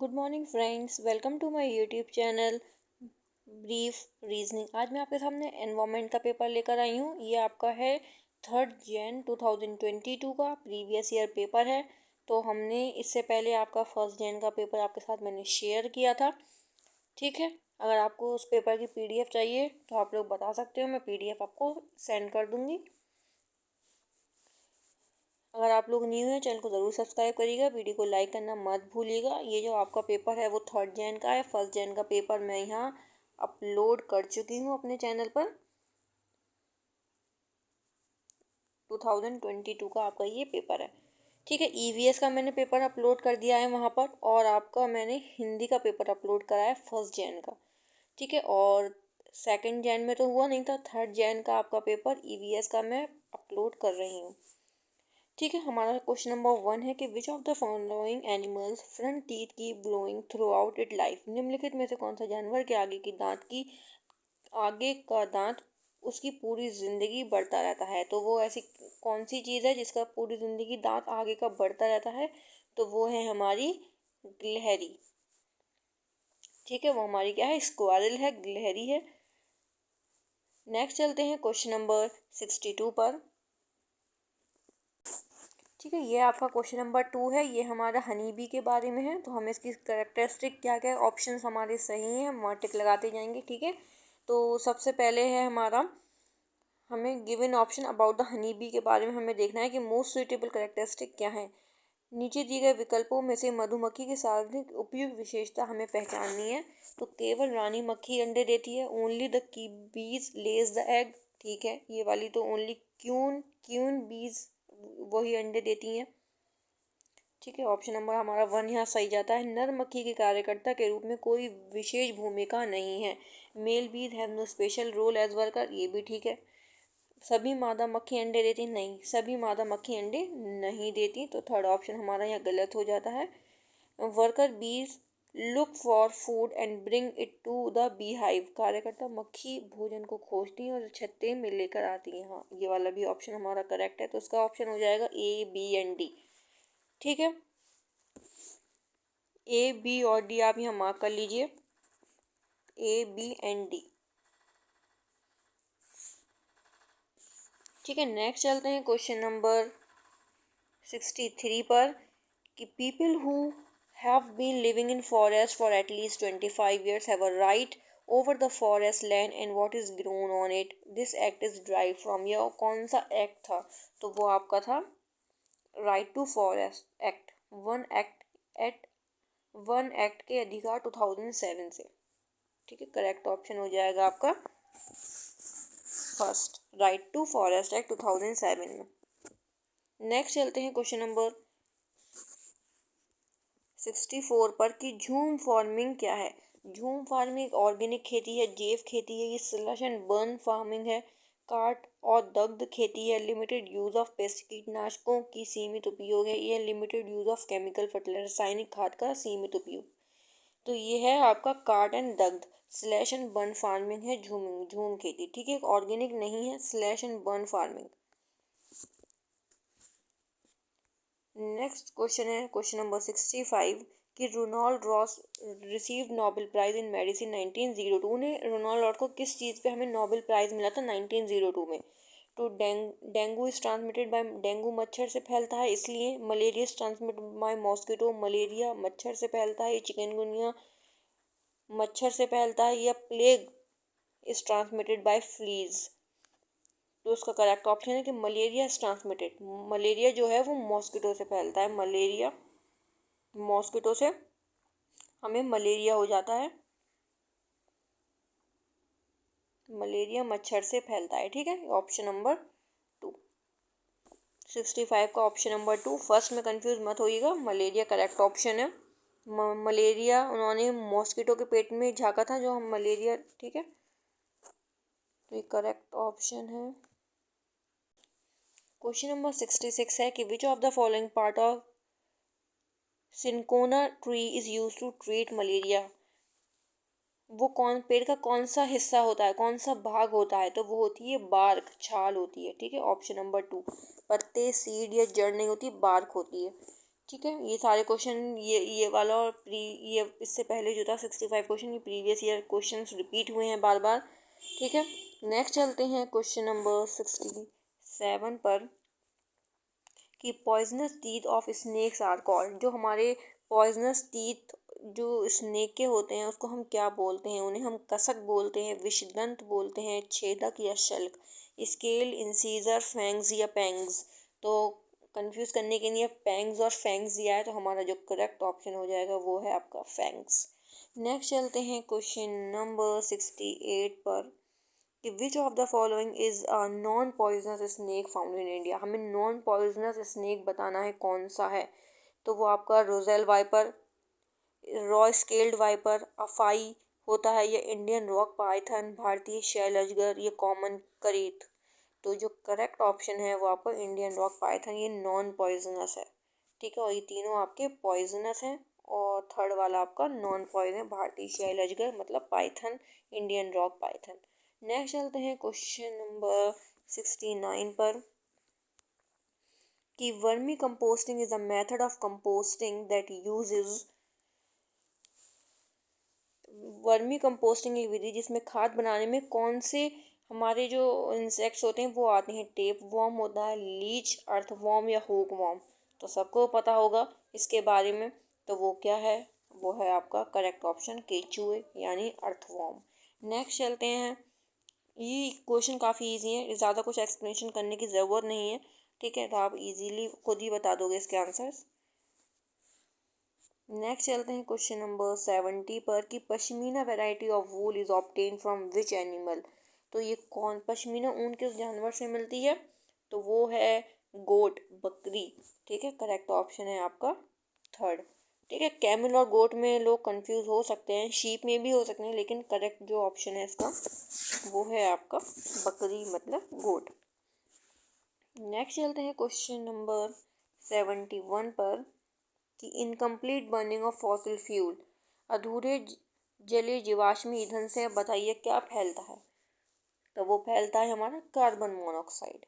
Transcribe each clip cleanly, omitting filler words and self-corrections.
Good morning friends, welcome to my YouTube channel brief reasoning. आज मैं आपके सामने एनवायरनमेंट का पेपर लेकर आई हूँ। ये आपका है 3 जैन 2022 का प्रीवियस ईयर पेपर है। तो हमने इससे पहले आपका 1 जैन का पेपर आपके साथ मैंने शेयर किया था। ठीक है, अगर आपको उस पेपर की पीडीएफ चाहिए तो आप लोग बता सकते हो, मैं पीडीएफ आपको सेंड कर दूँगी। अगर आप लोग न्यू हैं चैनल को ज़रूर सब्सक्राइब करिएगा, वीडियो को लाइक करना मत भूलिएगा। ये जो आपका पेपर है वो 3 जैन का है। 1 जैन का पेपर मैं यहाँ अपलोड कर चुकी हूँ अपने चैनल पर। 2022 का आपका ये पेपर है। ठीक है, ईवीएस का मैंने पेपर अपलोड कर दिया है वहाँ पर, और आपका मैंने हिंदी का पेपर अपलोड करा है 1 जैन का। ठीक है, और 2 जैन में तो हुआ नहीं था, 3 जैन का आपका पेपर ईवीएस का मैं अपलोड कर रही हूँ। ठीक है, हमारा क्वेश्चन नंबर 1 है कि which of the following animals front teeth keep growing through out it life. निम्नलिखित में से कौन सा जानवर के आगे का दांत उसकी पूरी जिंदगी बढ़ता रहता है। तो वो ऐसी कौन सी चीज़ है जिसका पूरी जिंदगी दांत आगे का बढ़ता रहता है? तो वो है हमारी गिलहरी। ठीक है, वो हमारी क्या है? स्क्वारल है, गिलहरी है। नेक्स्ट चलते हैं क्वेश्चन नंबर 62 पर। ठीक है, ये आपका क्वेश्चन नंबर 2 है। ये हमारा हनी बी के बारे में है। तो हमें इसकी करेक्टरिस्टिक क्या क्या ऑप्शंस हमारे सही हैं, हम टिक लगाते जाएंगे। ठीक है, तो सबसे पहले है हमारा, हमें given option about the honey bee के बारे में हमें देखना है कि मोस्ट सुइटेबल करेक्टरिस्टिक क्या है। नीचे दिए गए विकल्पों में से मधुमक्खी की सर्वाधिक उपयुक्त विशेषता हमें पहचाननी है। तो केवल रानी मक्खी अंडे देती है, ओनली द की बीज लेज द एग। ठीक है, ये वाली तो ओनली क्यून क्यून बीज वही अंडे देती हैं। ठीक है, ऑप्शन नंबर हमारा 1 यहाँ सही जाता है। नर मक्खी के कार्यकर्ता के रूप में कोई विशेष भूमिका नहीं है। Male bees have no special role as worker, ये भी ठीक है। सभी मादा मक्खी अंडे देती नहीं, सभी मादा मक्खी अंडे नहीं देती, तो थर्ड ऑप्शन हमारा यहाँ गलत हो जाता है। Worker bees look for food and bring it to the bee hive. कार्यकर्ता मक्खी भोजन को खोजती हैं और छत्ते में लेकर आती हैं। हाँ, ये वाला भी ऑप्शन हमारा करेक्ट है। तो इसका ऑप्शन हो जाएगा ए, बी एंड डी। ठीक है, ए, बी और डी आप यहाँ मार्क कर लीजिए, ए, बी एंड डी। ठीक है, नेक्स्ट चलते हैं क्वेश्चन नंबर 63 पर कि people who have been living in forest for at least 25 years have a right over the forest land and what is grown on it. This act is derived from. यह कौन सा act था? तो वो आपका था राइट टू फॉरेस्ट एक्ट, वन act के अधिकार 2007 से। ठीक है, करेक्ट ऑप्शन हो जाएगा आपका first, right to forest act 2007 में। नेक्स्ट चलते हैं क्वेश्चन नंबर 64 पर कि झूम फार्मिंग क्या है। झूम फार्मिंग ऑर्गेनिक खेती है, जैव खेती है, ये स्लश एंड बर्न फार्मिंग है, काट और दग्ध खेती है, लिमिटेड यूज ऑफ पेस्ट कीटनाशकों की सीमित उपयोग है, ये limited use of chemical fertiliser रासायनिक खाद का सीमित उपयोग। तो ये है आपका काट एंड दग्ध, स्लैश एंड बर्न फार्मिंग है, झूम खेती। ठीक है, ऑर्गेनिक नहीं है, slash and burn farming. Next question है क्वेश्चन नंबर 65 कि Ronald Ross receive Nobel prize in medicine 1902 ने। रोनाल्ड रॉस को किस चीज़ पे हमें नोबेल प्राइज़ मिला था 1902 में? तो dengue is transmitted by, dengue मच्छर से फैलता है इसलिए। Malaria is transmitted by mosquito, malaria मच्छर से फैलता है। चिकनगुनिया मच्छर से फैलता है। या plague is transmitted by fleas. तो उसका करेक्ट ऑप्शन है कि मलेरिया इज ट्रांसमिटेड। मलेरिया जो है वो मॉस्किटो से फैलता है, मलेरिया मॉस्किटो से हमें मलेरिया हो जाता है, मलेरिया मच्छर से फैलता है। ठीक है, ऑप्शन नंबर 2, 65 का ऑप्शन नंबर 2 फर्स्ट में कंफ्यूज मत होइएगा, मलेरिया करेक्ट ऑप्शन है। मलेरिया उन्होंने मॉस्किटो के पेट में झाँका था जो हम मलेरिया। ठीक है, तो ये करेक्ट ऑप्शन है। क्वेश्चन नंबर 66 है कि which of the following part of cinchona tree is use to treat malaria. वो पेड़ का कौन सा हिस्सा होता है, कौन सा भाग होता है? तो वो होती है बार्क, छाल होती है। ठीक है, ऑप्शन नंबर 2, पत्ते सीड या जड़ नहीं होती, बार्क होती है। ठीक है, ये सारे क्वेश्चन ये वाला और ये इससे पहले जो था 65 क्वेश्चन, ये प्रीवियस ईयर क्वेश्चन रिपीट हुए हैं बार बार। ठीक है, नेक्स्ट चलते हैं क्वेश्चन नंबर 67 पर कि poisonous teeth of snakes are called. जो हमारे पॉइजनस टीथ जो स्नेक के होते हैं उसको हम क्या बोलते हैं? उन्हें हम कसक बोलते हैं, विषदंत बोलते हैं, छेदक या शल्क, स्केल, इंसीजर, फैंग्स या पैंग्स। तो कंफ्यूज करने के लिए पैंग्स और फैंग्स दिया है, तो हमारा जो करेक्ट ऑप्शन हो जाएगा वो है आपका फैंग्स। नेक्स्ट चलते हैं क्वेश्चन नंबर 68 पर कि which of the following is a non poisonous snake found in India. हमें नॉन पॉइजनस स्नेक बताना है कौन सा है। तो वो आपका Russell viper, Roy scaled viper, अफाई होता है, या इंडियन रॉक पाइथन, भारतीय शैल अजगर, ये कॉमन करेत। तो जो करेक्ट ऑप्शन है वो आपका इंडियन रॉक पाइथन, ये नॉन पॉइजनस है। ठीक है, और ये तीनों आपके पॉइजनस हैं, और थर्ड वाला आपका नॉन पॉइजन, भारतीय शैल अजगर मतलब Python, Indian rock Python. Next चलते हैं क्वेश्चन नंबर 69 पर कि vermi composting is a method of composting that uses. Vermi composting एक विधि जिसमें खाद बनाने में कौन से हमारे जो इंसेक्ट्स होते हैं वो आते हैं? टेप वॉर्म होता है, लीच, अर्थवॉर्म या हुक वॉर्म। तो सबको पता होगा इसके बारे में, तो वो क्या है? वो है आपका करेक्ट ऑप्शन केचुए यानी अर्थवॉर्म। नेक्स्ट चलते हैं, ये क्वेश्चन काफ़ी इजी है, ज़्यादा कुछ एक्सप्लेनेशन करने की ज़रूरत नहीं है। ठीक है, तो आप इजीली खुद ही बता दोगे इसके आंसर्स। नेक्स्ट चलते हैं क्वेश्चन नंबर 70 पर कि pashmina variety of wool is obtain from which animal. तो ये कौन पश्मीना ऊन किस जानवर से मिलती है? तो वो है गोट, बकरी। ठीक है, करेक्ट ऑप्शन है आपका थर्ड। ठीक है, कैमल और गोट में लोग कंफ्यूज हो सकते हैं, शीप में भी हो सकते हैं, लेकिन करेक्ट जो ऑप्शन है इसका वो है आपका बकरी मतलब गोट। नेक्स्ट चलते हैं क्वेश्चन नंबर 71 पर कि incomplete burning of fossil fuel, अधूरे जलीय जीवाश्म ईंधन से बताइए क्या फैलता है? तो वो फैलता है हमारा कार्बन मोनोऑक्साइड।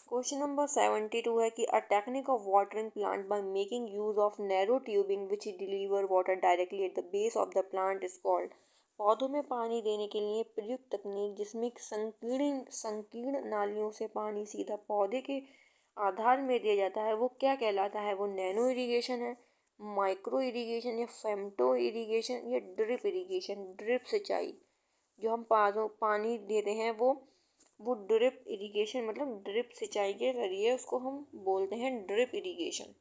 क्वेश्चन नंबर 72 है कि a technique of watering plant by making use of narrow tubing which deliver water directly at the base of the plant is called. पौधों में पानी देने के लिए प्रयुक्त तकनीक जिसमें संकीर्ण नालियों से पानी सीधा पौधे के आधार में दिया जाता है वो क्या कहलाता है? वो नैनो इरिगेशन है, माइक्रो इरिगेशन या फेम्टो इरिगेशन या ड्रिप इरिगेशन, ड्रिप सिंचाई। जो हम पानी देते हैं वो ड्रिप इरिगेशन मतलब ड्रिप सिंचाई के जरिए उसको हम बोलते हैं ड्रिप इरिगेशन।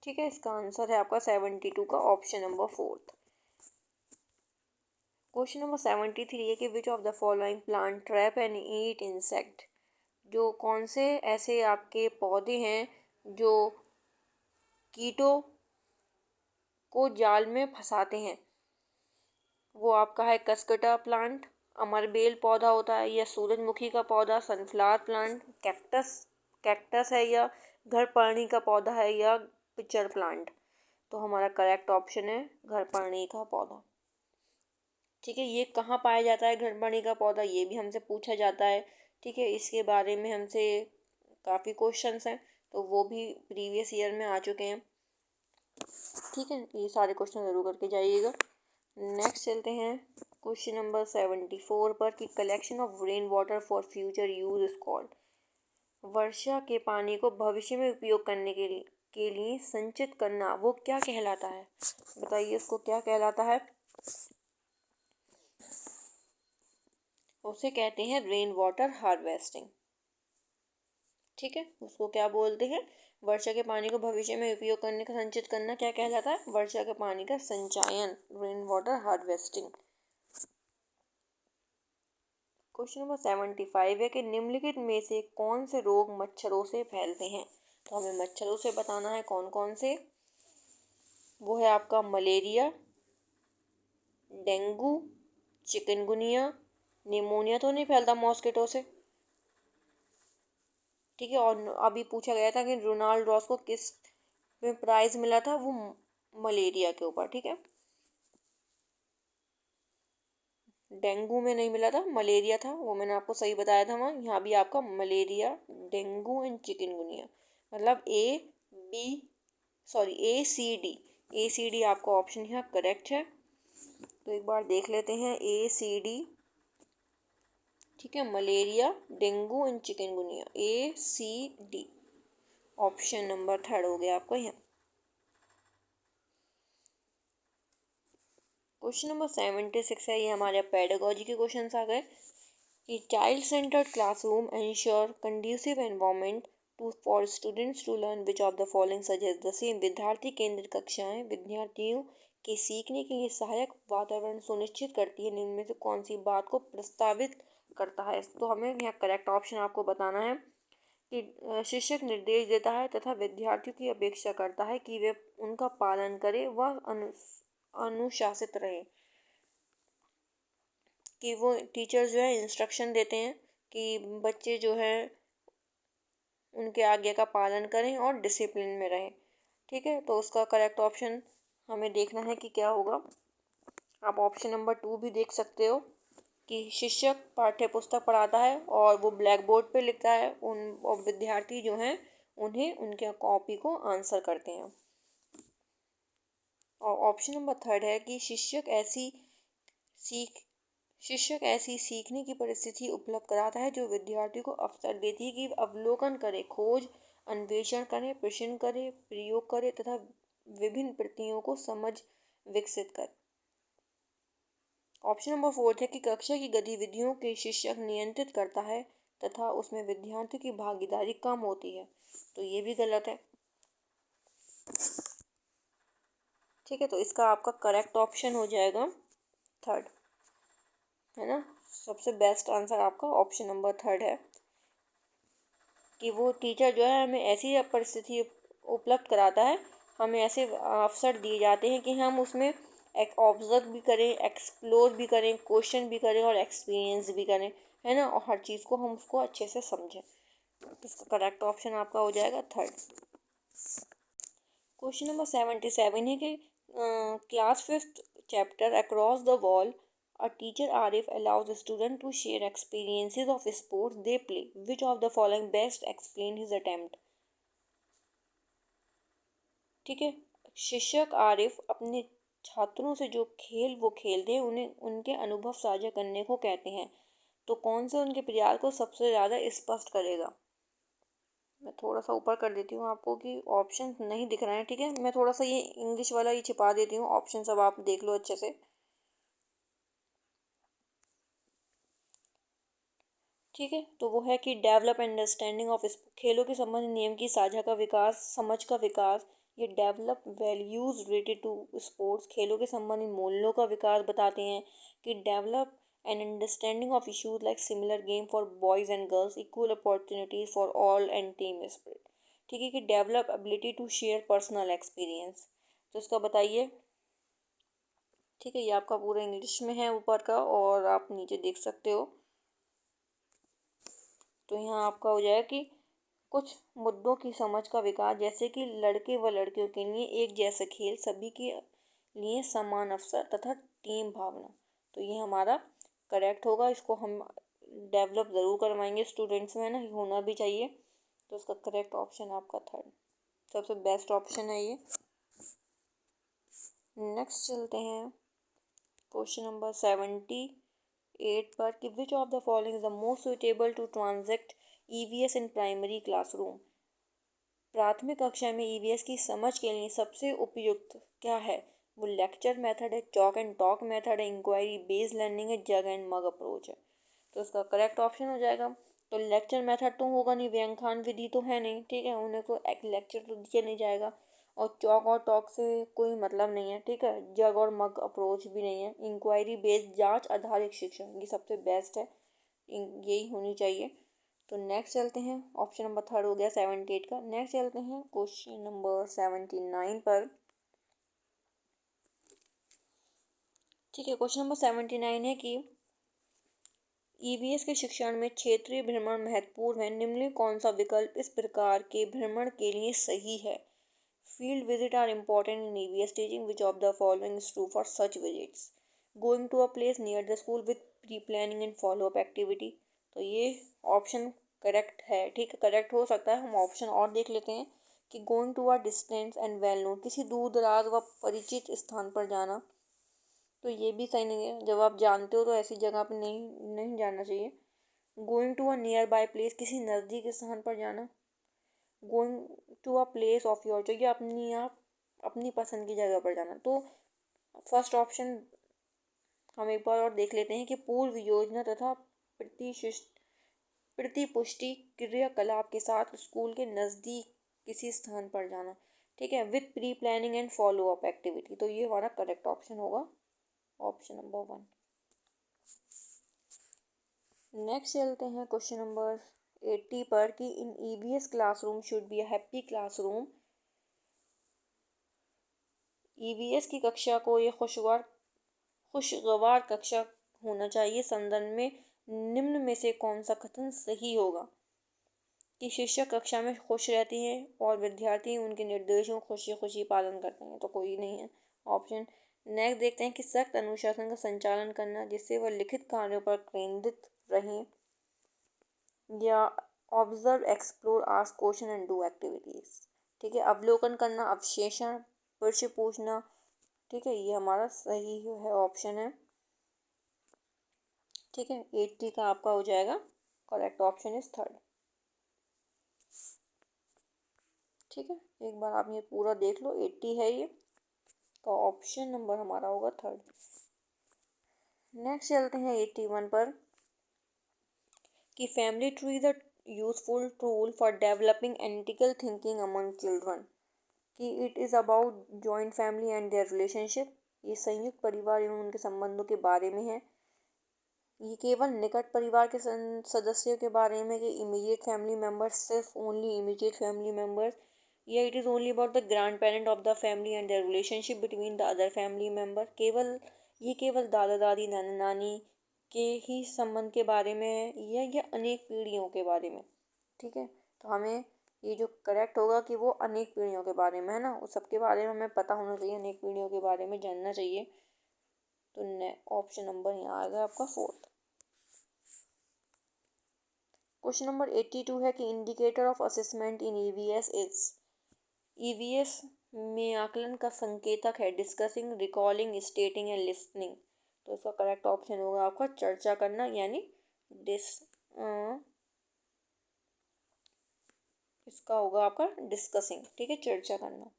ठीक है, इसका आंसर है आपका 72 का ऑप्शन नंबर 4। क्वेश्चन नंबर 73 है कि which of the following plant trap and eat insect. जो कौन से ऐसे आपके पौधे हैं जो कीटों को जाल में फंसाते हैं? वो आपका है कसकटा प्लांट, अमरबेल पौधा होता है, या सूरजमुखी का पौधा, सनफ्लावर प्लांट, कैक्टस है, या घर पर्णी का पौधा है, या पिचर प्लांट। तो हमारा करेक्ट ऑप्शन है घर पर्णी का पौधा। ठीक है, ये कहाँ पाया जाता है घर पर्णी का पौधा, ये भी हमसे पूछा जाता है। ठीक है, इसके बारे में हमसे काफ़ी क्वेश्चंस हैं, तो वो भी प्रीवियस ईयर में आ चुके हैं। ठीक है, ये सारे क्वेश्चन ज़रूर करके जाइएगा। नेक्स्ट चलते हैं क्वेश्चन नंबर 74 पर कि collection of rain water for future use is called. वर्षा के पानी को भविष्य में उपयोग करने के लिए संचित करना वो क्या कहलाता है? बताइए उसको क्या कहलाता है? उसे कहते हैं रेन वाटर हार्वेस्टिंग। ठीक है, उसको क्या बोलते हैं? वर्षा के पानी को भविष्य में उपयोग करने का संचित करना क्या कहलाता है? वर्षा के पानी का संचयन, rain water harvesting. Question number 75 है कि निम्नलिखित में से कौन से रोग मच्छरों से फैलते हैं? तो हमें मच्छरों से बताना है कौन कौन से। वो है आपका मलेरिया, डेंगू, चिकनगुनिया, निमोनिया तो नहीं फैलता मॉस्किटो से। ठीक है, और अभी पूछा गया था कि रोनाल्ड रॉस को किस में प्राइज मिला था? वो मलेरिया के ऊपर। ठीक है, डेंगू में नहीं मिला था, मलेरिया था, वो मैंने आपको सही बताया था वहाँ। यहाँ भी आपका मलेरिया, डेंगू एंड चिकनगुनिया, मतलब ए सी डी आपका ऑप्शन यहाँ करेक्ट है। तो एक बार देख लेते हैं, ACD, ठीक है, malaria, dengue and chikungunya, ACD option number 3 हो गया आपका यहाँ। क्वेश्चन नंबर 76 है, ये हमारे पेडागोजी के क्वेश्चन आ गए कि child centred classroom ensure conducive environment to for students to learn which of the following suggest the same. विद्यार्थी केंद्रित कक्षाएं विद्यार्थियों के सीखने के लिए सहायक वातावरण सुनिश्चित करती है, निम्न में से कौन सी बात को प्रस्तावित करता है। तो हमें यहाँ करेक्ट ऑप्शन आपको बताना है कि शिक्षक निर्देश देता है तथा विद्यार्थियों की अपेक्षा करता है कि वे उनका पालन करें व अनुशासित रहे, कि वो टीचर जो है इंस्ट्रक्शन देते हैं कि बच्चे जो है उनके आज्ञा का पालन करें और डिसिप्लिन में रहें। ठीक है, तो उसका करेक्ट ऑप्शन हमें देखना है कि क्या होगा। आप ऑप्शन नंबर 2 भी देख सकते हो कि शिक्षक पाठ्य पुस्तक पढ़ाता है और वो ब्लैक बोर्ड पे लिखता है, और विद्यार्थी जो हैं उन्हें उनके कॉपी को आंसर करते हैं। और ऑप्शन नंबर 3 है कि शिक्षक ऐसी सीखने की परिस्थिति उपलब्ध कराता है जो विद्यार्थियों को अवसर देती है कि अवलोकन करे, खोज अन्वेषण करे, प्रश्न करे, प्रयोग करे तथा विभिन्न प्रतियों को समझ विकसित करे। ऑप्शन नंबर 4 है कि कक्षा की गतिविधियों के शिक्षक नियंत्रित करता है तथा उसमें विद्यार्थियों की भागीदारी कम होती है, तो ये भी गलत है। ठीक है, तो इसका आपका करेक्ट ऑप्शन हो जाएगा 3, है ना। सबसे बेस्ट आंसर आपका ऑप्शन नंबर 3 है कि वो टीचर जो है हमें ऐसी परिस्थिति उपलब्ध कराता है, हमें ऐसे अवसर दिए जाते हैं कि हम उसमें एक ऑब्जर्व भी करें, एक्सप्लोर भी करें, क्वेश्चन भी करें और एक्सपीरियंस भी करें, है ना, और हर चीज़ को हम उसको अच्छे से समझें। तो इसका करेक्ट ऑप्शन आपका हो जाएगा 3। क्वेश्चन नंबर 77 है कि class 5th chapter across the wall a teacher Arif allows a student to share experiences of sports they play. Which of the following best explain his attempt? ठीक है, शिक्षक आरिफ अपने छात्रों से जो खेल वो खेलते हैं उन्हें उनके अनुभव साझा करने को कहते हैं, तो कौन से उनके प्रयास को सबसे ज़्यादा स्पष्ट करेगा। मैं थोड़ा सा ऊपर कर देती हूँ आपको कि ऑप्शन नहीं दिख रहे हैं। ठीक है, मैं थोड़ा सा ये इंग्लिश वाला ही छिपा देती हूँ, ऑप्शन सब आप देख लो अच्छे से। ठीक है, तो वो है कि डेवलप अंडरस्टैंडिंग ऑफ खेलों के संबंध नियम की साझा का विकास, समझ का विकास, ये develop values related to sports, खेलों के संबंधित मूल्यों का विकास बताते हैं, कि develop an understanding of issues like similar game for boys and girls, equal opportunities for all and team spirit. ठीक है, कि develop ability to share personal experience, तो इसका बताइए। ठीक है, ये आपका पूरा इंग्लिश में है ऊपर का और आप नीचे देख सकते हो। तो यहाँ आपका हो जाएगा कि कुछ मुद्दों की समझ का विकास, जैसे कि लड़के व लड़कियों के लिए एक जैसे खेल, सभी के लिए समान अवसर तथा टीम भावना, तो ये हमारा करेक्ट होगा। इसको हम डेवलप ज़रूर करवाएंगे स्टूडेंट्स में, ना होना भी चाहिए। तो इसका करेक्ट ऑप्शन आपका 3 सबसे बेस्ट ऑप्शन है ये। नेक्स्ट चलते हैं क्वेश्चन नंबर 78 पर कि which of the following is the most suitable to transact EVS in primary classroom. प्राथमिक कक्षा में EVS की समझ के लिए सबसे उपयुक्त क्या है। वो लेक्चर मेथड है, चॉक एंड टॉक मेथड है, इंक्वायरी बेस्ड लर्निंग है, जग एंड मग अप्रोच है। तो इसका करेक्ट ऑप्शन हो जाएगा, तो लेक्चर मेथड तो होगा नहीं, व्याख्यान विधि तो है नहीं। ठीक है, उन्हें तो एक लेक्चर तो दिया नहीं जाएगा, और चॉक और टॉक से कोई मतलब नहीं है। ठीक है, जग और मग अप्रोच भी नहीं है, इंक्वायरी बेस्ड जांच आधारित शिक्षण ये सबसे बेस्ट है, यही होनी चाहिए। तो नेक्स्ट चलते हैं, ऑप्शन नंबर 3 हो गया 78 का। नेक्स्ट चलते हैं क्वेश्चन नंबर 79 पर। ठीक है, क्वेश्चन नंबर 79 है कि EVS के शिक्षण में क्षेत्रीय भ्रमण महत्वपूर्ण है, निम्न में कौन सा विकल्प इस प्रकार के भ्रमण के लिए सही है। Field visit are important in EVS teaching, which of the following is true for such visits. Going to a place near the school with pre planning and follow up activity. तो ये ऑप्शन करेक्ट है, ठीक है, correct हो सकता है। हम option और देख लेते हैं कि going to a distance and well known, किसी दूर दराज व परिचित स्थान पर जाना। तो ये भी सही नहीं है, जब आप जानते हो तो ऐसी जगह पर नहीं नहीं जाना चाहिए। Going to a nearby place, किसी नज़दीक स्थान पर जाना। Going to a place of your choice, आप अपनी पसंद की जगह पर जाना। तो फर्स्ट ऑप्शन हम एक बार और देख लेते हैं कि पूर्व योजना तथा प्रतिपुष्टि क्रियाकलाप के साथ स्कूल के नज़दीक किसी स्थान पर जाना, ठीक है, with pre planning and follow up activity. तो ये हमारा करेक्ट ऑप्शन होगा, ऑप्शन नंबर 1। नेक्स्ट चलते हैं क्वेश्चन नंबर 80 पर कि in EVS classroom should be a happy classroom. EVS की कक्षा को ये खुशगवार कक्षा होना चाहिए। संदर्भ में निम्न में से कौन सा कथन सही होगा? कि शिक्षक कक्षा में खुश रहती हैं और विद्यार्थी उनके निर्देशों को खुशी खुशी पालन करते हैं। तो कोई नहीं है ऑप्शन। नेक्स्ट देखते हैं कि सख्त अनुशासन का संचालन करना जिससे वह लिखित कार्यों पर केंद्रित रहें, या observe explore ask question and do activities, ठीक है, अवलोकन करना, अवशेषण, प्रश्न पूछना, ठीक है, ये हमारा सही है ऑप्शन है, ठीक है। 80 का आपका हो जाएगा करेक्ट ऑप्शन इज 3rd, ठीक है। एक बार आप ये पूरा देख लो, 80 है ये, का ऑप्शन नंबर हमारा होगा 3rd। नेक्स्ट चलते हैं 81 पर कि family tree is a useful tool for developing analytical thinking among children, कि it is about joint family and their relationship. ये संयुक्त परिवार एवं उनके संबंधों के बारे में है। ये केवल निकट परिवार के सदस्यों के बारे में, कि इमीडिएट फैमिली मेम्बर्स, सिर्फ ओनली इमीडिएट फैमिली मेम्बर्स, या it is only about the grand parent of the family and their relationship between the other family member. केवल दादा दादी नाना नानी के ही संबंध के बारे में है, या ये अनेक पीढ़ियों के बारे में, ठीक है। तो हमें ये जो करेक्ट होगा कि वो अनेक पीढ़ियों के बारे में है ना, उस सबके बारे में हमें पता होना चाहिए, अनेक पीढ़ियों के बारे में जानना चाहिए। तो ऑप्शन नंबर यहाँ आएगा आपका 4th। क्वेश्चन नंबर 82 है कि indicator of assessment in EVS is. EVS में आकलन का संकेतक है डिस्कसिंग, रिकॉलिंग, स्टेटिंग एंड लिसनिंग। तो इसका करेक्ट ऑप्शन होगा आपका चर्चा करना, यानी इसका होगा आपका डिस्कसिंग, ठीक है, चर्चा करना।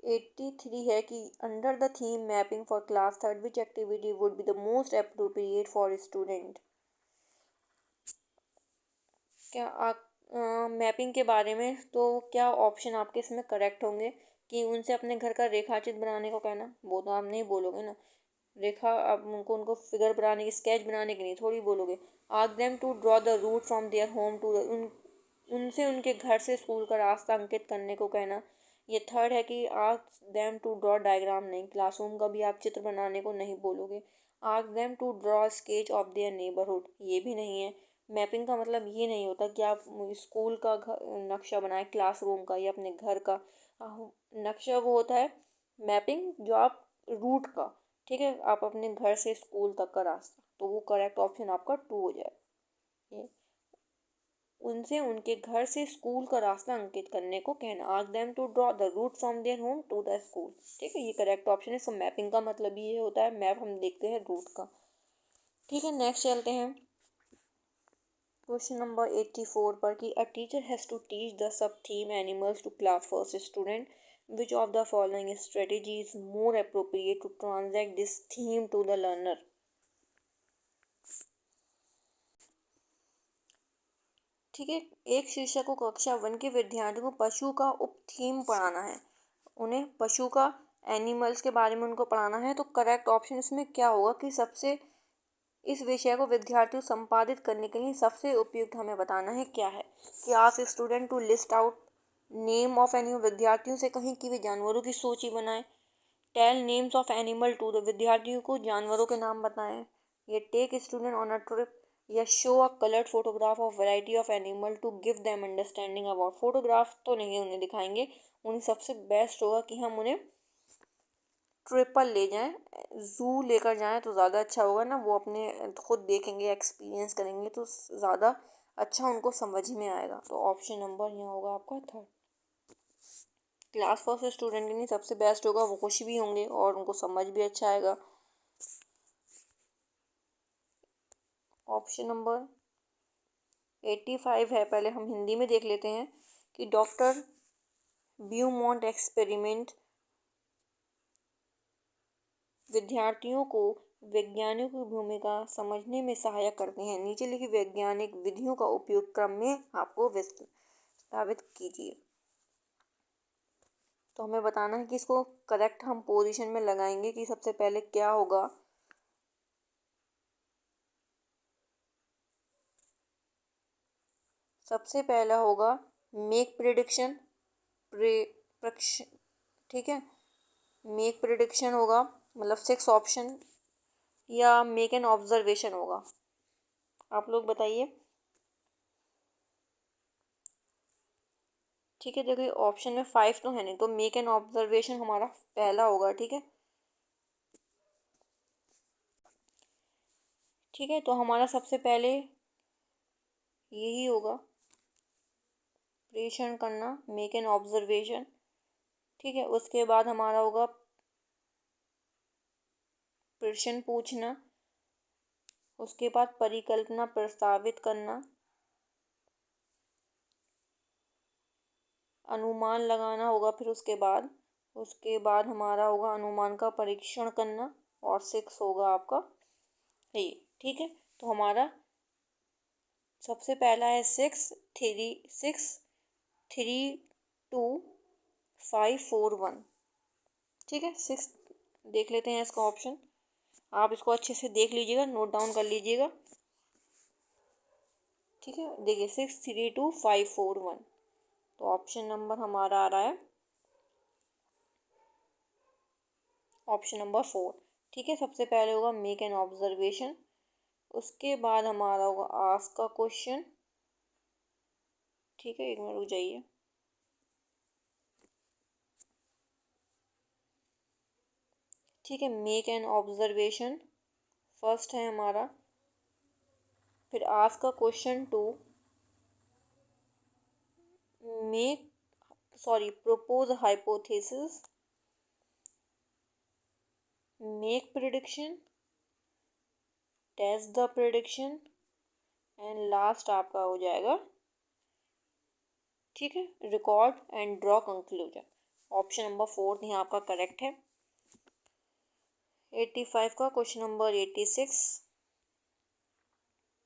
83 है कि under the theme mapping for class 3rd which activity would be the most appropriate for student. क्या आप मैपिंग के बारे में, तो क्या ऑप्शन आपके इसमें करेक्ट होंगे? कि उनसे अपने घर का रेखाचित्र बनाने को कहना, वो तो आप नहीं बोलोगे ना, रेखा आप उनको फिगर बनाने की, स्केच बनाने की नहीं थोड़ी बोलोगे। Ask them to draw the route from their home to उनसे उनके घर से स्कूल का रास्ता अंकित करने को कहना। ये 3rd है कि ask them to draw diagram, नहीं, क्लासरूम का भी आप चित्र बनाने को नहीं बोलोगे। Ask them to draw sketch of their neighbourhood, ये भी नहीं है। मैपिंग का मतलब ये नहीं होता कि आप स्कूल का नक्शा बनाए, क्लासरूम का या अपने घर का नक्शा, वो होता है मैपिंग जो आप रूट का, ठीक है, आप अपने घर से स्कूल तक का रास्ता। तो वो करेक्ट ऑप्शन आपका 2 हो जाए। ये उनसे उनके घर से स्कूल का रास्ता अंकित करने को कहना। Ask them to draw the route from their home to the school, ठीक है, ये करेक्ट ऑप्शन है। सो मैपिंग का मतलब ये होता है, मैप हम देखते हैं रूट का, ठीक है। नेक्स्ट चलते हैं क्वेश्चन नंबर 84 पर कि a teacher has to teach the sub theme animals to class first student, which of the following strategy is more appropriate to translate this theme to the learner। ठीक है, एक शिक्षक को कक्षा 1 के विद्यार्थियों को पशु का उप थीम पढ़ाना है, उन्हें पशु का, एनिमल्स के बारे में उनको पढ़ाना है। तो करेक्ट ऑप्शन इसमें क्या होगा कि सबसे इस विषय को विद्यार्थियों संपादित करने के लिए सबसे उपयुक्त हमें बताना है क्या है। कि ask student to list out name of animal, विद्यार्थियों से कहीं कि वे जानवरों की सूची बनाएं। Tell names of animal to, the विद्यार्थियों को जानवरों के नाम बताएं। ये take student on a trip, या show a coloured photograph of variety of animal to give them understanding about. Photograph तो नहीं उन्हें दिखाएंगे, उन्हें सबसे बेस्ट होगा कि हम उन्हें ट्रिपल ले जाएं, ज़ू लेकर जाएं तो ज़्यादा अच्छा होगा ना, वो अपने खुद देखेंगे, एक्सपीरियंस करेंगे तो ज़्यादा अच्छा उनको समझ में आएगा। तो ऑप्शन नंबर यहाँ होगा आपका थर्ड। क्लास फर्स्ट स्टूडेंट के लिए सबसे बेस्ट होगा, वो खुश भी होंगे और उनको समझ भी अच्छा आएगा। ऑप्शन नंबर 85 है, पहले हम हिंदी में देख लेते हैं कि डॉक्टर ब्यूमॉन्ट एक्सपेरिमेंट विद्यार्थियों को वैज्ञानिक की भूमिका समझने में सहायक करते हैं। नीचे लिखी वैज्ञानिक विधियों का उपयोग क्रम में आपको प्रस्तावित कीजिए। तो हमें बताना है कि इसको करेक्ट हम पोजीशन में लगाएंगे कि सबसे पहले क्या होगा। सबसे पहला होगा मेक प्रिडिक्शन, ठीक है, मेक प्रिडिक्शन होगा, मतलब 6 ऑप्शन, या मेक एन ऑब्जर्वेशन होगा। आप लोग बताइए। ठीक है, देखिए ऑप्शन में 5 तो है नहीं, तो मेक एन ऑब्जर्वेशन हमारा पहला होगा। ठीक है, ठीक है, तो हमारा सबसे पहले यही होगा, प्रेषण करना, मेक एन ऑब्जर्वेशन। ठीक है, उसके बाद हमारा होगा प्रश्न पूछना, उसके बाद परिकल्पना प्रस्तावित करना, अनुमान लगाना होगा, फिर उसके बाद हमारा होगा अनुमान का परीक्षण करना, और 6 होगा आपका ये। ठीक है, तो हमारा सबसे पहला है 6 3 2 5 4 1। ठीक है, 6 देख लेते हैं इसका ऑप्शन। आप इसको अच्छे से देख लीजिएगा, नोट डाउन कर लीजिएगा। ठीक है, देखिए 6 3 2 5 4 1, तो ऑप्शन नंबर हमारा आ रहा है ऑप्शन नंबर 4। ठीक है, सबसे पहले होगा मेक एन ऑब्जर्वेशन, उसके बाद हमारा होगा आस्क का क्वेश्चन। ठीक है, एक मिनट रुक जाइए। ठीक है, मेक एन ऑब्जर्वेशन फर्स्ट है हमारा, फिर आस्क का question 2, propose hypothesis, make prediction, test the prediction, and last आपका हो जाएगा, ठीक है, record and draw conclusion. Option number 4 यहाँ आपका करेक्ट है। 85 का क्वेश्चन नंबर 86,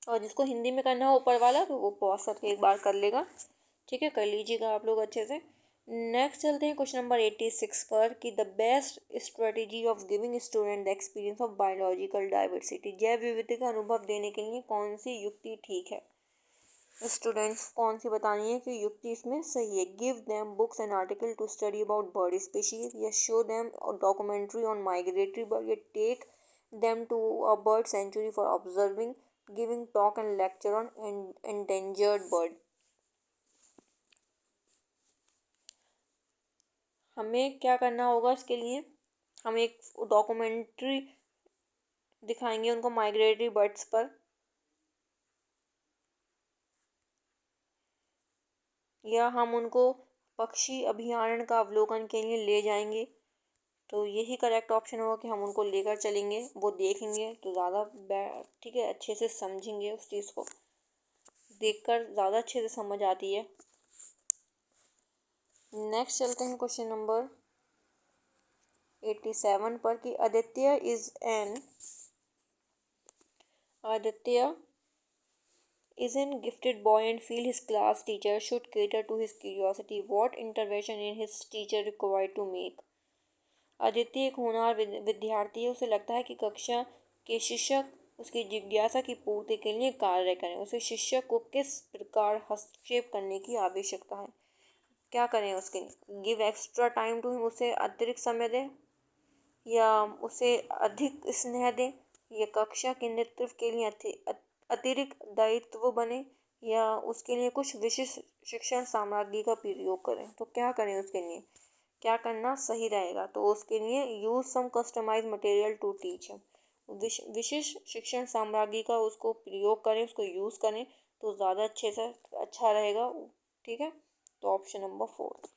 और जिसको हिंदी में करना हो ऊपर वाला तो वो पॉज करके एक बार कर लेगा। ठीक है, कर लीजिएगा आप लोग अच्छे से। नेक्स्ट चलते हैं क्वेश्चन नंबर 86 पर कि the best strategy of giving student the experience of biological diversity, जैव विविधता का अनुभव देने के लिए कौन सी युक्ति ठीक है। स्टूडेंट्स कौन सी बतानी है कि युक्ति इसमें सही है। Give them books and article to study about bird species, या show them documentary on migratory bird, या take them to a bird sanctuary for observing, giving talk and lecture on endangered bird. हमें क्या करना होगा इसके लिए, हम एक डॉक्यूमेंट्री दिखाएंगे उनको माइग्रेटरी बर्ड्स पर, या हम उनको पक्षी अभयारण्य का अवलोकन के लिए ले जाएंगे। तो यही करेक्ट ऑप्शन होगा कि हम उनको लेकर चलेंगे, वो देखेंगे तो ज़्यादा ठीक है, अच्छे से समझेंगे, उस चीज़ को देखकर ज़्यादा अच्छे से समझ आती है। नेक्स्ट चलते हैं क्वेश्चन नंबर 87 पर कि Aditya is an gifted boy and feel his class teacher should cater to his curiosity. What intervention in his teacher required to make? Aditya एक होनहार विद्यार्थी है, उसे लगता है कि कक्षा के शिक्षक उसकी जिज्ञासा की पूर्ति के लिए कार्य करें। उसे शिक्षक को किस प्रकार हस्तक्षेप करने की आवश्यकता है, क्या करें उसके लिए। Give extra time to him, उसे अतिरिक्त समय दें, या उसे अधिक स्नेह दें, या कक्षा के नेतृत्व के लिए अतिरिक्त दायित्व बने, या उसके लिए कुछ विशिष्ट शिक्षण सामग्री का प्रयोग करें। तो क्या करें उसके लिए। क्या करना सही रहेगा? तो उसके लिए use some customise material to teach him, विशिष्ट शिक्षण सामग्री का उसको प्रयोग करें, उसको यूज़ करें तो ज़्यादा अच्छे से अच्छा रहेगा। ठीक है, तो ऑप्शन नंबर 4।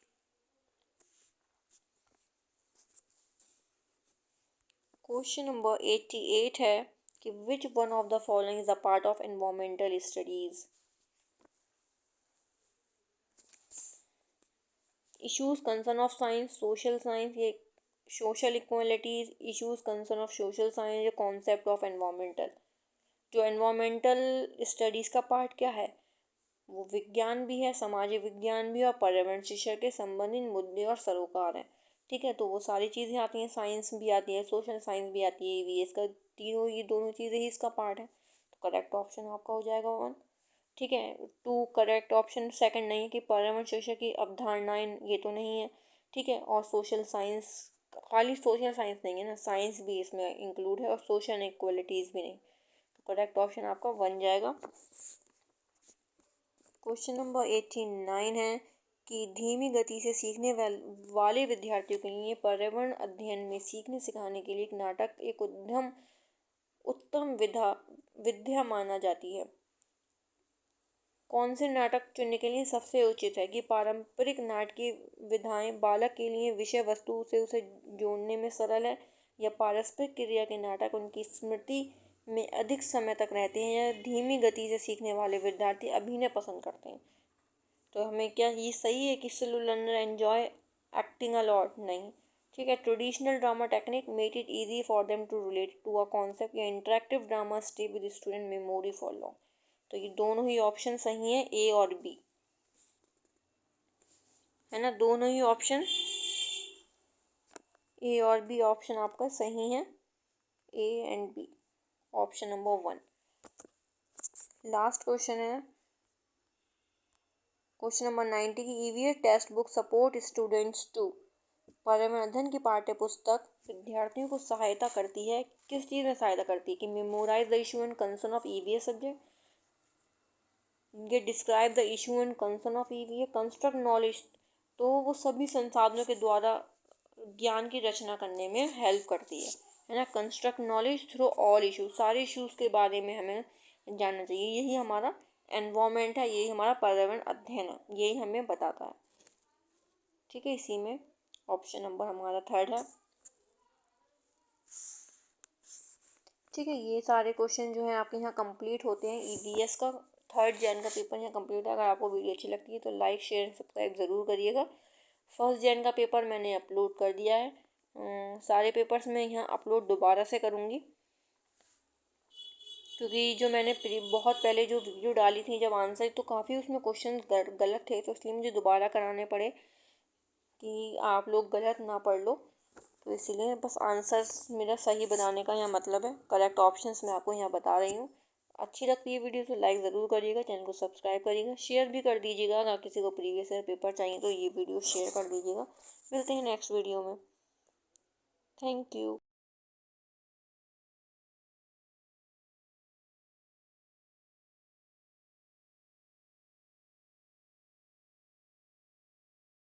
क्वेश्चन नंबर 88 है कि which one of the following is a part of environmental studies? Issues concern of science, social science, ये social equalities, issues concern of social science, ये कॉन्सेप्ट ऑफ एनवायरमेंटल। जो environmental studies का part क्या है, वो विज्ञान भी है, सामाजिक विज्ञान भी है और पर्यावरण शिक्षा के संबंधित मुद्दे और सरोकार हैं। ठीक है, तो वो सारी चीज़ें आती हैं, साइंस भी आती है, सोशल साइंस भी आती है, ईवीएस का तीनों, ये दोनों चीज़ें ही इसका पार्ट है। तो करेक्ट ऑप्शन आपका हो जाएगा 1। ठीक है, 2 करेक्ट ऑप्शन सेकंड नहीं है कि पर्यावरण शिक्षा की अवधारणाएं, ये तो नहीं है। ठीक है, और सोशल साइंस, खाली सोशल साइंस नहीं है ना, साइंस भी इसमें इंक्लूड है और सोशल इक्वलिटीज़ भी नहीं। तो करेक्ट ऑप्शन आपका 1 जाएगा। क्वेश्चन नंबर 89 है कि धीमी गति से सीखने वाले विद्यार्थियों के लिए पर्यावरण अध्ययन में सीखने सिखाने के लिए एक नाटक एक उत्तम विद्या माना जाती है। कौन से नाटक चुनने के लिए सबसे उचित है? कि पारंपरिक नाटकीय विधाएं बालक के लिए विषय वस्तु से उसे जोड़ने में सरल है, या पारस्परिक क्रिया के नाटक उनकी स्मृति में अधिक समय तक रहते हैं, या धीमी गति से सीखने वाले विद्यार्थी अभिनय पसंद करते हैं। तो हमें क्या ये सही है कि slow learner enjoy acting a lot? नहीं। ठीक है, traditional drama technique made it easy for them to relate to a concept, या interactive drama stay with student memory for long. तो ये दोनों ही ऑप्शन सही हैं, ए और बी, है ना, दोनों ही ऑप्शन ए और बी ऑप्शन आपका सही है, A and B, option number 1। Last question है क्वेश्चन नंबर 90 की EVS text book support students to, पर्यावरण अध्ययन की पाठ्य पुस्तक विद्यार्थियों को सहायता करती है, किस चीज़ में सहायता करती है? कि memorise the issue and concern of EVS subject, ये describe the issue and concern of EVS, construct knowledge, तो वो सभी संसाधनों के द्वारा ज्ञान की रचना करने में हेल्प करती है ना। Construct knowledge through all issues, सारे इशूज़ के बारे में हमें जानना चाहिए, यही हमारा एनवायरमेंट है, यही हमारा पर्यावरण अध्ययन है, यही हमें बताता है। ठीक है, इसी में ऑप्शन नंबर हमारा 3 है। ठीक है, ये सारे क्वेश्चन जो हैं आपके यहाँ कंप्लीट होते हैं। ईवीएस का 3 जैन का पेपर यहाँ कंप्लीट है। अगर आपको वीडियो अच्छी लगती है तो लाइक शेयर सब्सक्राइब ज़रूर करिएगा। 1 जैन का पेपर मैंने अपलोड कर दिया है। सारे पेपर्स मैं यहाँ अपलोड दोबारा से करूँगी, क्योंकि जो मैंने बहुत पहले जो वीडियो डाली थी जब आंसर, तो काफ़ी उसमें क्वेश्चन गलत थे, तो इसलिए मुझे दोबारा कराने पड़े कि आप लोग गलत ना पढ़ लो। तो इसीलिए बस आंसर्स मेरा सही बताने का यहाँ मतलब है, करेक्ट ऑप्शंस मैं आपको यहाँ बता रही हूँ। अच्छी लगती है वीडियो तो लाइक ज़रूर करिएगा, चैनल को सब्सक्राइब करिएगा, शेयर भी कर दीजिएगा। अगर किसी को प्रीवियस ईयर पेपर चाहिए तो ये वीडियो शेयर कर दीजिएगा। मिलते हैं नेक्स्ट वीडियो में। Thank you.